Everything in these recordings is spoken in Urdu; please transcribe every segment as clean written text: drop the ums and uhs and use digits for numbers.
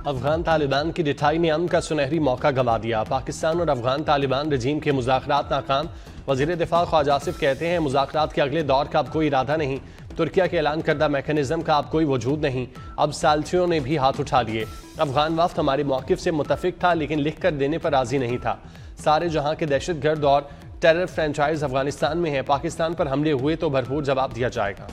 افغان طالبان کی رٹائی نے امن کا سنہری موقع گنوا دیا۔ پاکستان اور افغان طالبان رجیم کے مذاکرات ناکام۔ وزیر دفاع خواجہ آصف کہتے ہیں مذاکرات کے اگلے دور کا اب کوئی ارادہ نہیں، ترکیہ کے اعلان کردہ میکانزم کا اب کوئی وجود نہیں، اب سالچیوں نے بھی ہاتھ اٹھا لیے۔ افغان وفد ہمارے موقف سے متفق تھا لیکن لکھ کر دینے پر راضی نہیں تھا۔ سارے جہاں کے دہشت گرد اور ٹیرر فرنچائز افغانستان میں ہیں، پاکستان پر حملے ہوئے تو بھرپور جواب دیا جائے گا۔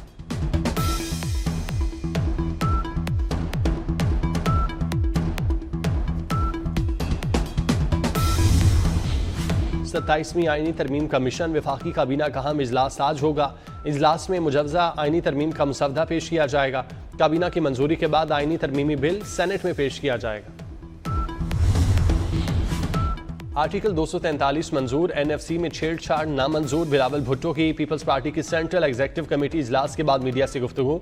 27ویں آئینی ترمیم کمیشن وفاقی کابینہ کا اہم اجلاس آج ہوگا۔ اجلاس میں مجوزہ آئینی ترمیم کا مسودہ پیش کیا جائے گا۔ کابینہ کی منظوری کے بعد آئینی ترمیمی بل سینٹ میں پیش کیا جائے گا۔ آرٹیکل 243 منظور، این ایف سی میں چھیڑ چھاڑ نامنظور۔ بلاول بھٹو کی پیپلز پارٹی کی سینٹرل ایگزیکٹو کمیٹی اجلاس کے بعد میڈیا سے گفتگو،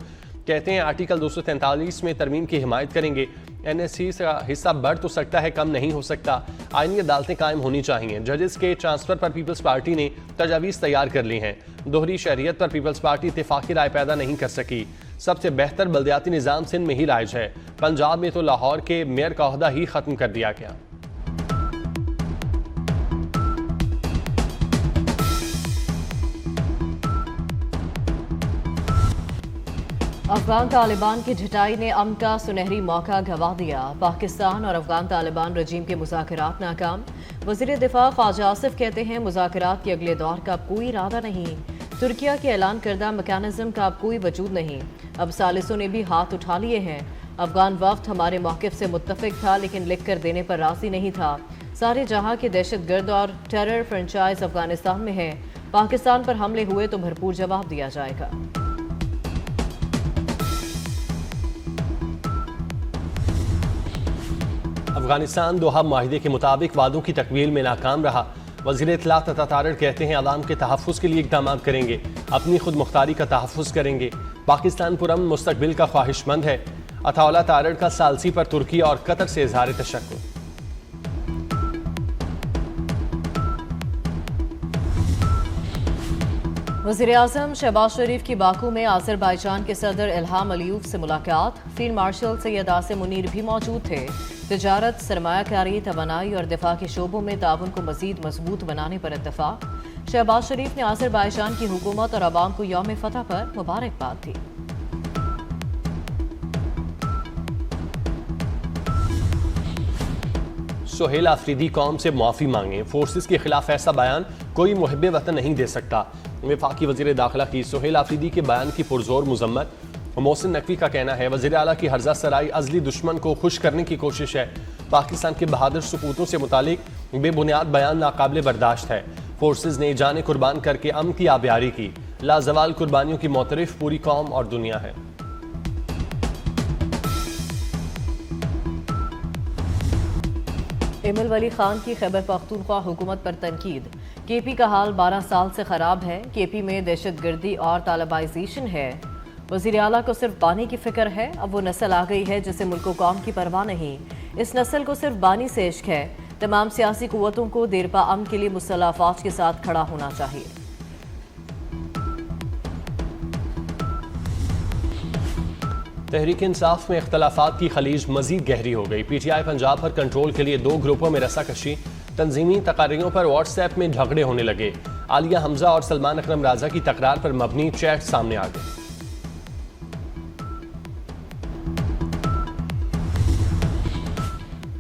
کہتے ہیں آرٹیکل 243 میں ترمیم کی حمایت کریں گے۔ این ایس سی کا حصہ بڑھ تو سکتا ہے، کم نہیں ہو سکتا۔ آئینی عدالتیں قائم ہونی چاہیے۔ ججز کے ٹرانسفر پر پیپلز پارٹی نے تجاویز تیار کر لی ہیں۔ دوہری شہریت پر پیپلز پارٹی اتفاقی رائے پیدا نہیں کر سکی۔ سب سے بہتر بلدیاتی نظام سندھ میں ہی رائج ہے۔ پنجاب میں تو لاہور کے میئر کا عہدہ ہی ختم کر دیا گیا۔ افغان طالبان کی ڈھٹائی نے امن کا سنہری موقع گنوا دیا۔ پاکستان اور افغان طالبان رجیم کے مذاکرات ناکام۔ وزیر دفاع خواجہ آصف کہتے ہیں مذاکرات کے اگلے دور کا اب کوئی ارادہ نہیں، ترکیہ کے اعلان کردہ میکانزم کا اب کوئی وجود نہیں، اب ثالثوں نے بھی ہاتھ اٹھا لیے ہیں۔ افغان وفد ہمارے موقف سے متفق تھا لیکن لکھ کر دینے پر راضی نہیں تھا۔ سارے جہاں کے دہشت گرد اور ٹیرر فرنچائز افغانستان میں ہیں، پاکستان پر حملے ہوئے تو بھرپور جواب دیا جائے گا۔ افغانستان دوحہ معاہدے کے مطابق وعدوں کی تکمیل میں ناکام رہا۔ وزیر اطلاعات عطا تارڑ کہتے ہیں عوام کے تحفظ کے لیے اقدامات کریں گے، اپنی خود مختاری کا تحفظ کریں گے۔ پاکستان پرامن مستقبل کا خواہش مند ہے۔ عطا اللہ تارڑ کا ثالثی پر ترکی اور قطر سے اظہار تشکر۔ وزیر اعظم شہباز شریف کی باکو میں آذربائیجان کے صدر الہام علیوف سے ملاقات۔ فیلڈ مارشل سید عاصم منیر بھی موجود تھے۔ تجارت، سرمایہ کاری، توانائی اور دفاع کے شعبوں میں تعاون کو مزید مضبوط بنانے پر اتفاق۔ شہباز شریف نے آذربائیجان کی حکومت اور عوام کو یوم فتح پر مبارکباد دی۔ سہیل آفریدی قوم سے معافی مانگیں، فورسز کے خلاف ایسا بیان کوئی محب وطن نہیں دے سکتا۔ وفاقی وزیر داخلہ کی سہیل آفریدی کے بیان کی پرزور مذمت۔ محسن نقوی کا کہنا ہے وزیر اعلیٰ کی ہرزہ سرائی ازلی دشمن کو خوش کرنے کی کوشش ہے۔ پاکستان کے بہادر سپوتوں سے متعلق بے بنیاد بیان ناقابل برداشت ہے۔ فورسز نے جانیں قربان کر کے امن کی آبیاری کی۔ لازوال قربانیوں کی معترف پوری قوم اور دنیا ہے۔ ایمل ولی خان کی خیبر پختونخوا حکومت پر تنقید۔ کے پی کا حال 12 سال سے خراب ہے۔ کے پی میں دہشت گردی اور طالبائزیشن ہے۔ وزیر اعلیٰ کو صرف بانی کی فکر ہے۔ اب وہ نسل آ گئی ہے جسے ملک و قوم کی پرواہ نہیں۔ اس نسل کو صرف بانی سے عشق ہے۔ تمام سیاسی قوتوں کو دیرپا امن کے لیے مسلح افواج کے ساتھ کھڑا ہونا چاہیے۔ تحریک انصاف میں اختلافات کی خلیج مزید گہری ہو گئی۔ P T I Punjab per control کے لیے 2 گروپوں میں رسا کشی۔ تنظیمی تقاریروں پر واٹس ایپ میں جھگڑے ہونے لگے۔ عالیہ حمزہ اور سلمان اکرم راضہ کی تکرار پر مبنی چیٹ سامنے آ گئے۔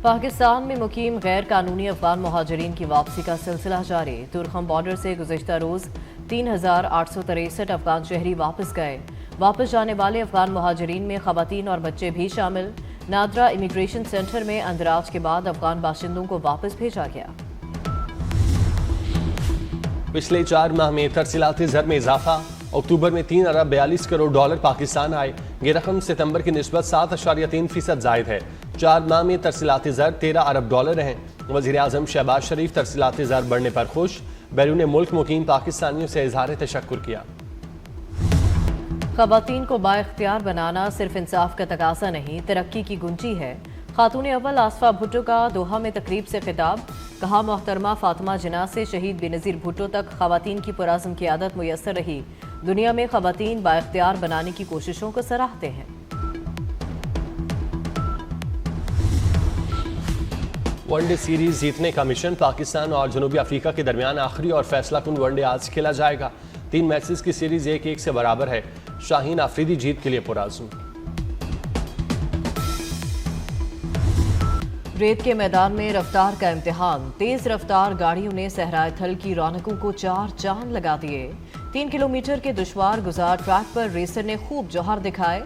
پاکستان میں مقیم غیر قانونی افغان مہاجرین کی واپسی کا سلسلہ جاری۔ تورخم بارڈر سے گزشتہ روز 3863 افغان شہری واپس گئے۔ واپس جانے والے افغان مہاجرین میں خواتین اور بچے بھی شامل۔ نادرا امیگریشن سینٹر میں اندراج کے بعد افغان باشندوں کو واپس بھیجا گیا۔ پچھلے 4 ماہ میں ترسیلات زر میں اضافہ۔ اکتوبر میں 3 ارب 42 کروڑ ڈالر پاکستان آئے۔ یہ رقم ستمبر کی نسبت 7.3% زائد ہے۔ 4 ماہ میں ترسیلات زر 13 ارب ڈالر ہیں۔ وزیر اعظم شہباز شریف ترسیلات زر بڑھنے پر خوش۔ بیرون ملک مقیم پاکستانیوں سے اظہار تشکر کیا۔ خواتین کو بااختیار بنانا صرف انصاف کا تقاضا نہیں، ترقی کی کنجی ہے۔ خاتون اول آصفہ بھٹو کا دوحہ میں تقریب سے خطاب۔ کہا محترمہ فاطمہ جناح سے شہید بینظیر بھٹو تک خواتین کی پرعزم قیادت میسر رہی۔ دنیا میں خواتین بااختیار بنانے کی کوششوں کو سراہتے ہیں۔ ون ڈے سیریز جیتنے کا مشن پاکستان اور جنوبی افریقہ کے درمیان آخری اور فیصلہ کن ون ڈے آج کھیلا جائے گا 3 میچز کی سیریز 1-1 سے برابر ہے شاہین آفریدی جیت کے لیے پرعزم ریت کے میدان میں رفتار کا امتحان تیز رفتار گاڑیوں نے صحرائے تھل کی رونقوں کو 4 چاند لگا دیے 3 کلومیٹر کے دشوار گزار ٹریک پر ریسر نے خوب جوہر دکھائے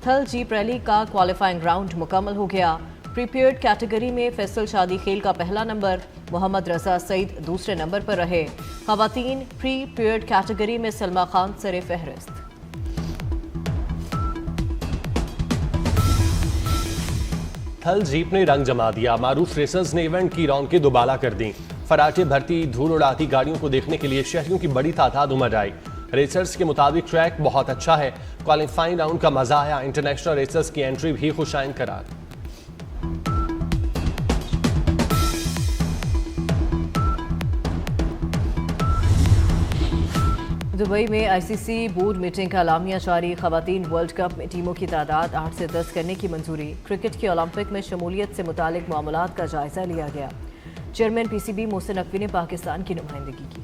تھل جیپ ریلی کا کوالیفائنگ راؤنڈ مکمل ہو گیا پریپیئرڈ کیٹیگری میں فیصل شادی خیل کا پہلا نمبر محمد رضا سعید دوسرے نمبر پر رہے خواتین پری پیئرڈ کیٹیگری میں سلما خان سر فہرست تھل جیپ نے رنگ جما دیا معروف ریسرز نے ایونٹ کی رونقیں دوبالا کر دیں فراٹے بھرتی دھول اڑاتی گاڑیوں کو دیکھنے کے لیے شہریوں کی بڑی تعداد امڑ آئی ریسرز کے مطابق ٹریک بہت اچھا ہے کوالیفائنگ راؤنڈ کا مزہ آیا انٹرنیشنل ریسرز کی انٹری بھی خوشائن قرار دبئی میں آئی سی سی بورڈ میٹنگ کا اعلامیہ جاری خواتین ورلڈ کپ میں ٹیموں کی تعداد 8 سے 10 کرنے کی منظوری کرکٹ کے اولمپک میں شمولیت سے متعلق معاملات کا جائزہ لیا گیا chairman P C B Mohsin Naqvi نے پاکستان کی نمائندگی کی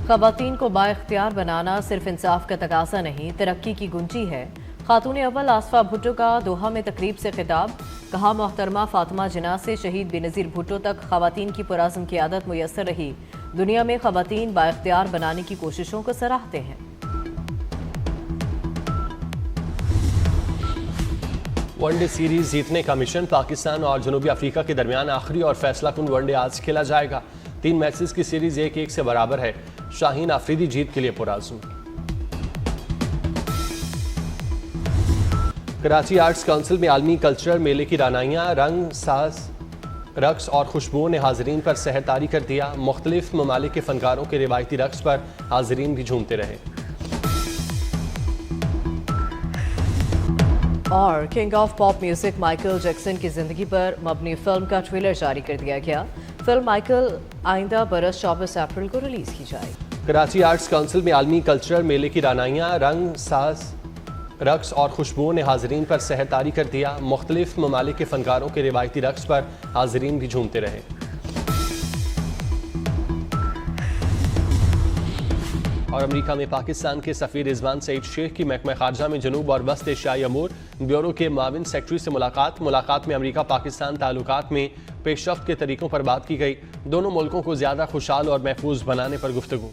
خواتین کو بااختیار بنانا صرف انصاف کا تقاضا نہیں ترقی کی گنجی ہے خاتون اول آصفہ بھٹو کا دوحہ میں تقریب سے خطاب کہا محترمہ فاطمہ جناح سے شہید بینظیر بھٹو تک خواتین کی پرعزم قیادت میسر رہی دنیا میں خواتین بااختیار بنانے کی کوششوں کو سراہتے ہیں ون ڈے سیریز جیتنے کا مشن پاکستان اور جنوبی افریقہ کے درمیان آخری اور فیصلہ کن ون ڈے آج کھیلا جائے گا 3 میچز کی سیریز 1-1 سے برابر ہے شاہین آفریدی جیت کے لیے پرعزم کراچی آرٹس کونسل میں عالمی کلچرل میلے کی رعنائیاں رنگ ساز رقص اور خوشبوؤں نے حاضرین پر سحر طاری کر دیا مختلف ممالک کے فنکاروں کے روایتی رقص پر حاضرین بھی جھومتے رہے اور king of pop music Michael Jackson کی زندگی پر مبنی فلم کا ٹریلر جاری کر دیا گیا فلم مائیکل آئندہ برس 24 اپریل کو ریلیز کی جائے کراچی آرٹس کونسل میں عالمی کلچرل میلے کی رعنائیاں رنگ ساز رقص اور خوشبوؤں نے حاضرین پر سحر طاری کر دیا مختلف ممالک کے فنکاروں کے روایتی رقص پر حاضرین بھی جھومتے رہے اور امریکہ میں پاکستان کے سفیر رضوان سعید شیخ کی محکمہ خارجہ میں جنوب اور وسط ایشیائی امور بیورو کے معاون سیکرٹری سے ملاقات میں امریکہ پاکستان تعلقات میں پیش رفت کے طریقوں پر بات کی گئی دونوں ملکوں کو زیادہ خوشحال اور محفوظ بنانے پر گفتگو